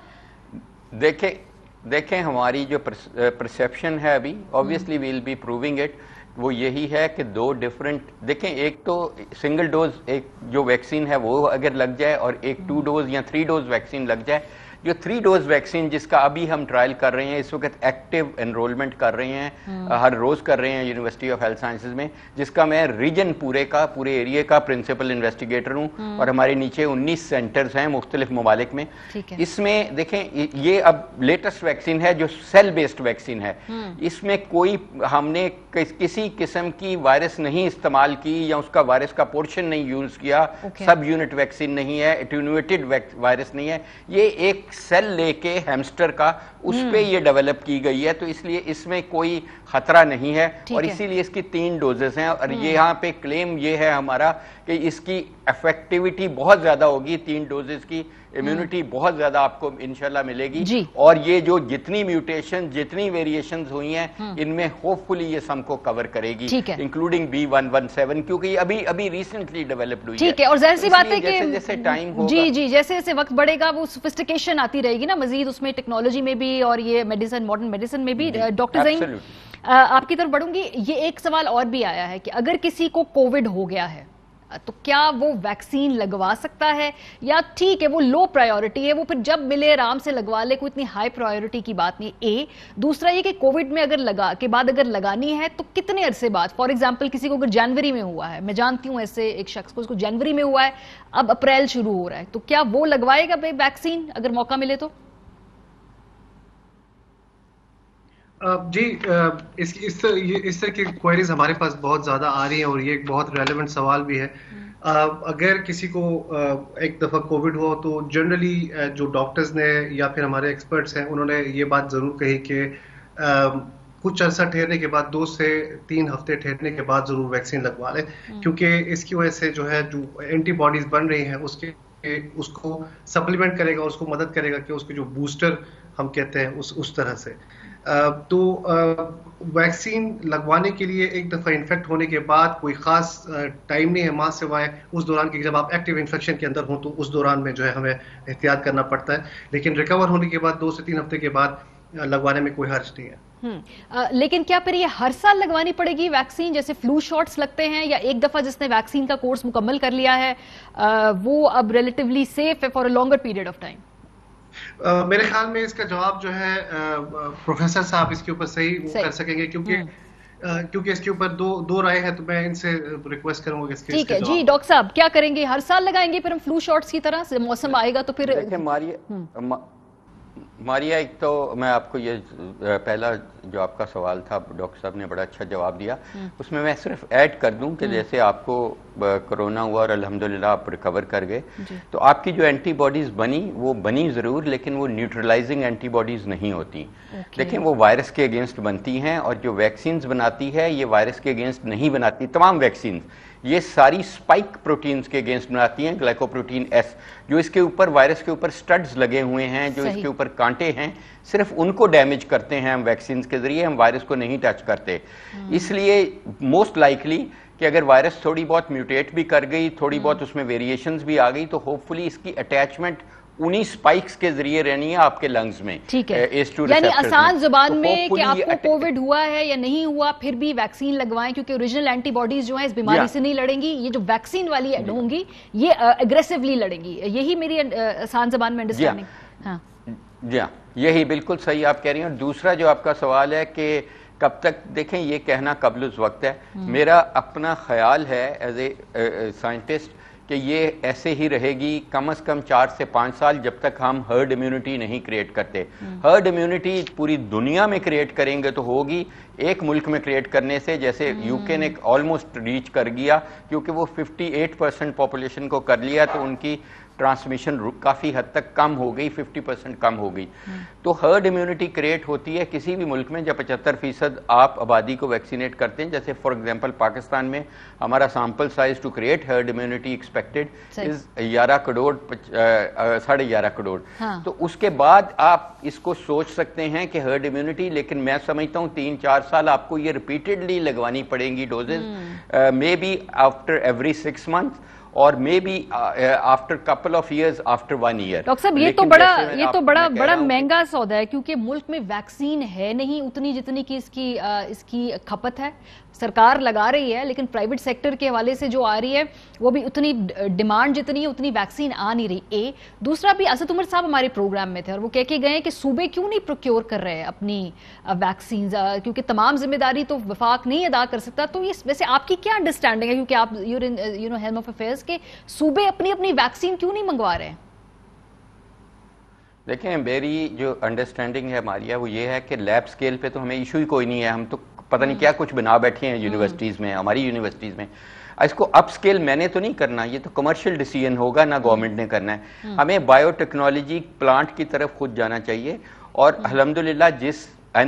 देखें हमारी जो परसेप्शन है अभी, obviously we will be proving it, वो यही है कि 2 डिफरेंट, देखें, एक तो सिंगल डोज एक जो वैक्सीन है वो अगर लग जाए, और एक 2 डोज या 3 डोज वैक्सीन लग जाए। जो 3 डोज वैक्सीन जिसका अभी हम ट्रायल कर रहे हैं, इस वक्त एक्टिव एनरोलमेंट कर रहे हैं, हर रोज कर रहे हैं यूनिवर्सिटी ऑफ हेल्थ साइंसेज में, जिसका मैं रीजन पूरे एरिया का प्रिंसिपल इन्वेस्टिगेटर हूं, और हमारे नीचे 19 सेंटर्स हैं मुख्तलिफ ममालिक में। इसमें देखें, ये अब लेटेस्ट वैक्सीन है जो सेल बेस्ड वैक्सीन है। इसमें कोई हमने किसी किस्म की वायरस नहीं इस्तेमाल की, या उसका वायरस का पोर्शन नहीं यूज किया, सब यूनिट वैक्सीन नहीं है, एटेन्यूएटेड वायरस नहीं है, ये एक सेल लेके हैमस्टर का उस पे ये डेवलप की गई है। तो इसलिए इसमें कोई खतरा नहीं है, और इसीलिए इसकी 3 डोजेस हैं। और ये यहाँ पे क्लेम ये है हमारा कि इसकी इफेक्टिविटी बहुत ज्यादा होगी, 3 डोजेस की इम्यूनिटी बहुत ज्यादा आपको इंशाल्लाह मिलेगी। और ये जो जितनी म्यूटेशन, जितनी वेरिएशंस हुई हैं, इनमें होपफुली ये सबको कवर करेगी, इंक्लूडिंग B117, क्योंकि ये अभी रिसेंटली डेवलप्ड हुई है। ठीक है, और जाहिर सी बात है कि जैसे टाइम होगा, जी जैसे जैसे वक्त बढ़ेगा वो सोफिस्टिकेशन आती रहेगी ना मजीद, उसमें टेक्नोलॉजी में भी और ये मेडिसिन, मॉडर्न मेडिसिन में भी। डॉक्टर ज़ईन, आपकी तरफ बढ़ूंगी। ये एक सवाल और भी आया है कि अगर किसी को कोविड हो गया है तो क्या वो वैक्सीन लगवा सकता है, या ठीक है वो लो प्रायोरिटी है, वो फिर जब मिले आराम से लगवा ले, कोई इतनी हाई प्रायोरिटी की बात नहीं। ए दूसरा ये कि कोविड में अगर अगर लगानी है तो कितने अरसे बाद? फॉर एग्जांपल किसी को अगर जनवरी में हुआ है, मैं जानती हूं ऐसे एक शख्स को, उसको जनवरी में हुआ है, अब अप्रैल शुरू हो रहा है, तो क्या वो लगवाएगा वैक्सीन अगर मौका मिले तो? जी, इस तरह की क्वेरीज हमारे पास बहुत ज़्यादा आ रही हैं, और ये एक बहुत रेलेवेंट सवाल भी है। अगर किसी को एक दफ़ा कोविड हो तो जनरली जो डॉक्टर्स ने या फिर हमारे एक्सपर्ट्स हैं, उन्होंने ये बात ज़रूर कही कि कुछ अर्सा ठहरने के बाद, 2 से 3 हफ्ते ठहरने के बाद ज़रूर वैक्सीन लगवा लें, क्योंकि इसकी वजह से जो है जो एंटीबॉडीज बन रही हैं उसको सप्लीमेंट करेगा, उसको मदद करेगा कि उसके जो बूस्टर हम कहते हैं उस तरह से। تو ویکسین لگوانے کے لیے ایک دفعہ انفیکٹ ہونے کے بعد کوئی خاص ٹائم نہیں ہے ماں سوائے اس دوران کی جب آپ ایکٹیو انفیکشن کے اندر ہوں تو اس دوران میں جو ہے ہمیں احتیاط کرنا پڑتا ہے، لیکن ریکور ہونے کے بعد 2 سے 3 ہفتے کے بعد لگوانے میں کوئی حرج نہیں ہے۔ لیکن کیا پھر یہ ہر سال لگوانی پڑے گی ویکسین، جیسے فلو شاٹس لگتے ہیں، یا ایک دفعہ جس نے ویکسین کا کورس مکمل کر لیا ہے وہ اب ریلیٹیولی سیف ہے for a longer period of time? میرے خیال میں اس کا جواب جو ہے پروفیسر صاحب اس کے اوپر صحیح کر سکیں گے، کیونکہ اس کے اوپر دو رائے ہیں، تو میں ان سے ریکویسٹ کروں گا اس کے ٹھیک ہے جی ڈاکٹر صاحب کیا کریں گے؟ ہر سال لگائیں گے پھر ہم فلو شاٹس کی طرح سے؟ موسم آئے گا تو پھر دیکھیں ماریا ایک تو میں آپ کو یہ پہلا جو آپ کا سوال تھا ڈاکٹر صاحب نے بڑا اچھا جواب دیا، اس میں صرف ایڈ کر دوں کہ جیسے آپ کو کرونا ہوا اور الحمدللہ آپ ریکور کر گئے، تو آپ کی جو اینٹی باڈیز وہ بنی ضرور، لیکن وہ نیوٹرلائزنگ اینٹی باڈیز نہیں ہوتی۔ دیکھیں وہ وائرس کے اگینسٹ بنتی ہیں، اور جو ویکسینز بناتی ہے یہ وائرس کے اگینسٹ نہیں بناتی، تمام ویکسینز یہ ساری سپائک پروٹینز کے اگینسٹ بناتی ہیں، گلائکوپروٹین ایس، جو اس کے اوپر وائرس کے اوپر سٹڈز لگے ہوئے ہیں، جو اس کے اوپر کانٹے ہیں، صرف ان کو ڈیمیج کرتے ہیں ہم ویکسینز کے ذریعے، ہم وائرس کو نہیں ٹچ کرتے۔ اس لیے موسٹ لائکلی کہ اگر وائرس تھوڑی بہت میوٹیٹ بھی کر گئی، تھوڑی بہت اس میں ویریشنز بھی آ گئی، تو ہوپ فلی اس کی اٹیچمنٹ انہی سپائکس کے ذریعے رہنی ہے آپ کے لنگز میں۔ ٹھیک ہے، یعنی آسان زبان میں کہ آپ کو کووڈ ہوا ہے یا نہیں ہوا پھر بھی ویکسین لگوائیں، کیونکہ اوریجنل اینٹی باڈیز جو ہیں اس بیماری سے نہیں لڑیں گی، یہ جو ویکسین والی ہوں گی یہ اگریسولی لڑیں گی، یہی میری آسان زبان میں انڈرسٹینڈنگ۔ جی ہاں یہی بالکل صحیح آپ کہہ رہی ہیں۔ اور دوسرا جو آپ کا سوال ہے کہ کب تک، دیکھیں یہ کہنا قبل اس وقت ہے، میرا اپنا خیال ہے ایز اے سائنٹسٹ کہ یہ ایسے ہی رہے گی کم از کم 4 سے 5 سال، جب تک ہم ہرڈ امیونٹی نہیں کریٹ کرتے۔ ہرڈ امیونٹی پوری دنیا میں کریٹ کریں گے تو ہوگی، ایک ملک میں کریٹ کرنے سے، جیسے یو کے نے آلموسٹ ریچ کر گیا، کیونکہ وہ 58% پاپولیشن کو کر لیا، تو ان کی ٹرانسمیشن کافی حد تک کم ہو گئی، 50% کم ہو گئی۔ تو ہرڈ امیونٹی کریٹ ہوتی ہے کسی بھی ملک میں جب 75% آپ آبادی کو ویکسینیٹ کرتے ہیں، جیسے فار ایگزامپل پاکستان میں ہمارا sample size to create herd immunity expected is 11 crore 11.5 crore. تو اس کے بعد آپ اس کو سوچ سکتے ہیں کہ ہرڈ امیونٹی، لیکن میں سمجھتا ہوں 3-4 سال آپ کو یہ ریپیٹڈلی لگوانی پڑیں گی doses, maybe after every 6 months اور maybe after couple of years after 1 year۔ Doctor صاحب یہ تو بڑا مہنگا سودا ہے، کیونکہ ملک میں ویکسین ہے نہیں اتنی جتنی کی اس کی کھپت ہے۔ سرکار لگا رہی ہے لیکن پرائیویٹ سیکٹر کے حوالے سے جو آ رہی ہے وہ بھی اتنی ڈیمانڈ جتنی ہے اتنی ویکسین آ نہیں رہی۔ دوسرا بھی اسد عمر صاحب ہمارے پروگرام میں تھے اور وہ کہہ کے گئے کہ صوبے کیوں نہیں پروکیور کر رہے اپنی ویکسینز، کیونکہ تمام ذمہ داری تو وفاق نہیں ادا کر سکتا۔ تو یہ ویسے آپ کی کیا انڈرسٹینڈنگ ہے، کیونکہ آپ ہیلتھ آف افیئرز کے، صوبے اپنی ویکسین کیوں نہیں منگوا رہے ہیں؟ دیکھیں میری جو انڈرسٹینڈنگ ہے ماریا وہ یہ ہے کہ لیب سکیل پہ تو ہمیں ایشو ہی کوئی نہیں ہے، ہم تو پتہ نہیں کیا کچھ بنا بیٹھے ہیں یونیورسٹیز میں، ہماری یونیورسٹیز میں۔ اس کو اپ سکیل میں نے تو نہیں کرنا، یہ تو کمرشل ڈیسیژن ہوگا، نہ گورنمنٹ نے کرنا ہے۔ ہمیں بائیو ٹیکنالوجی پلانٹ کی طرف خود جانا چاہیے، اور الحمدللہ جس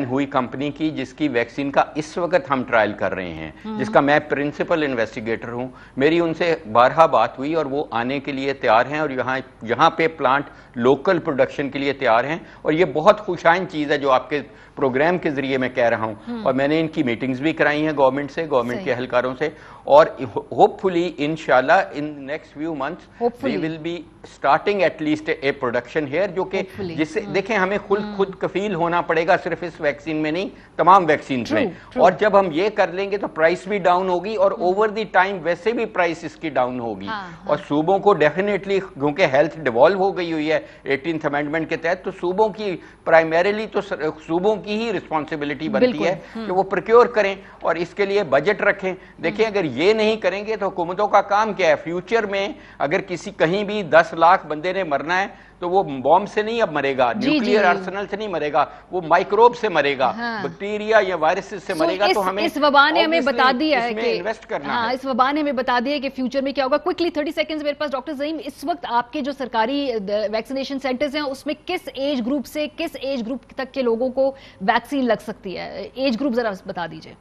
ہوئی کمپنی کی جس کی ویکسین کا اس وقت ہم ٹرائل کر رہے ہیں، جس کا میں پرنسپل انویسٹیگیٹر ہوں، میری ان سے بارہا بات ہوئی اور وہ آنے کے لیے تیار ہیں، اور یہاں پہ پلانٹ لوکل پروڈکشن کے لیے تیار ہیں، اور یہ بہت خوشائن چیز ہے جو آپ کے پروگرام کے ذریعے میں کہہ رہا ہوں، اور میں نے ان کی میٹنگز بھی کرائی ہیں گورنمنٹ سے، گورنمنٹ کے اہلکاروں سے، اور ہوپ فلی انشاءاللہ in next few months we will be starting at least a production here, جو کہ جس سے دیکھیں ہمیں خود کفیل ہونا پڑے گا، صرف اس ویکسین میں نہیں تمام ویکسینز میں، اور جب ہم یہ کر لیں گے تو پرائس بھی ڈاؤن ہوگی، اور اوور دی ٹائم ویسے بھی پرائس اس کی ڈاؤن ہوگی، اور صوبوں کو ڈیفینیٹلی، کیونکہ ہیلتھ ڈیوالو ہو گئی ہوئی ہے 18th امینڈمنٹ کے تحت، تو صوبوں کی پرائمریلی تو صوبوں کی ہی رسپانسبلٹی بنتی ہے کہ وہ پروکیور کریں اور اس کے لیے بجٹ رکھیں۔ دیکھیں اگر یہ نہیں کریں گے تو حکومتوں کا کام کیا ہے؟ فیوچر میں اگر کہیں بھی 10 لاکھ بندے نے مرنا ہے تو وہ بوم سے نہیں اب مرے گا، نیوکلیئر آرسنل سے نہیں مرے گا، وہ مائکروب سے مرے گا، بیکٹیریا یا وائرسز سے مرے گا۔ تو ہمیں اس وبا نے ہمیں بتا دیا ہے کہ انویسٹ کرنا ہے، اس وبا نے ہمیں بتا دیا ہے کہ فیوچر میں کیا ہوگا۔ کوئکلی 30 سیکنڈز میرے پاس ڈاکٹر زعیم، اس وقت آپ کے جو سرکاری ویکسینیشن سینٹرز ہیں اس میں کس ایج گروپ سے کس ایج گروپ تک کے لوگوں کو ویکسین لگ سکتی ہے؟ ایج گروپ ذرا بتا دیجئے۔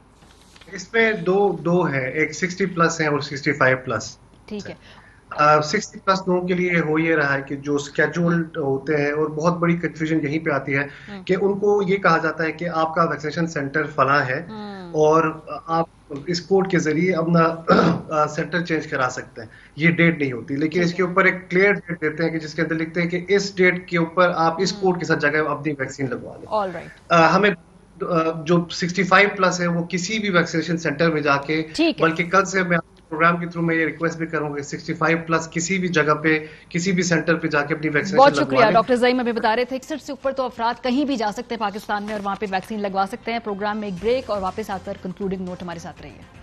اس میں دو ہے، ایک 60 پلس ہے اور 65 پلس۔ ٹھیک ہے، 60 प्लस लोगों के लिए हो ये रहा है कि जो स्केड्यूल्ड होते हैं, और बहुत बड़ी कंफ्यूजन यहीं पे आती है कि उनको ये कहा जाता है कि आपका वैक्सीनेशन सेंटर फला है और आप इस कोड के जरिए अपना सेंटर चेंज करा सकते हैं। ये डेट नहीं होती, लेकिन इसके ऊपर एक क्लियर डेट देते हैं कि जिसके अंदर लिखते हैं कि इस डेट के ऊपर आप इस कोड के साथ जाकर अपनी वैक्सीन लगवा लें। ऑलराइट, हमें जो 65 प्लस है वो किसी भी वैक्सीनेशन सेंटर में जाके, बल्कि कल से मैं प्रोग्राम के थ्रू मैं ये रिक्वेस्ट भी करूंगा 65 प्लस किसी भी जगह पे, किसी भी सेंटर पे जाके अपनी वैक्सीनेशन बहुत शुक्रिया डॉक्टर ज़ईम अभी बता रहे थे 61 से ऊपर तो अफराद कहीं भी जा सकते हैं पाकिस्तान में और वहां पे वैक्सीन लगवा सकते हैं। प्रोग्राम में एक ब्रेक और वापस आकर कंक्लूडिंग नोट हमारे साथ रहिए।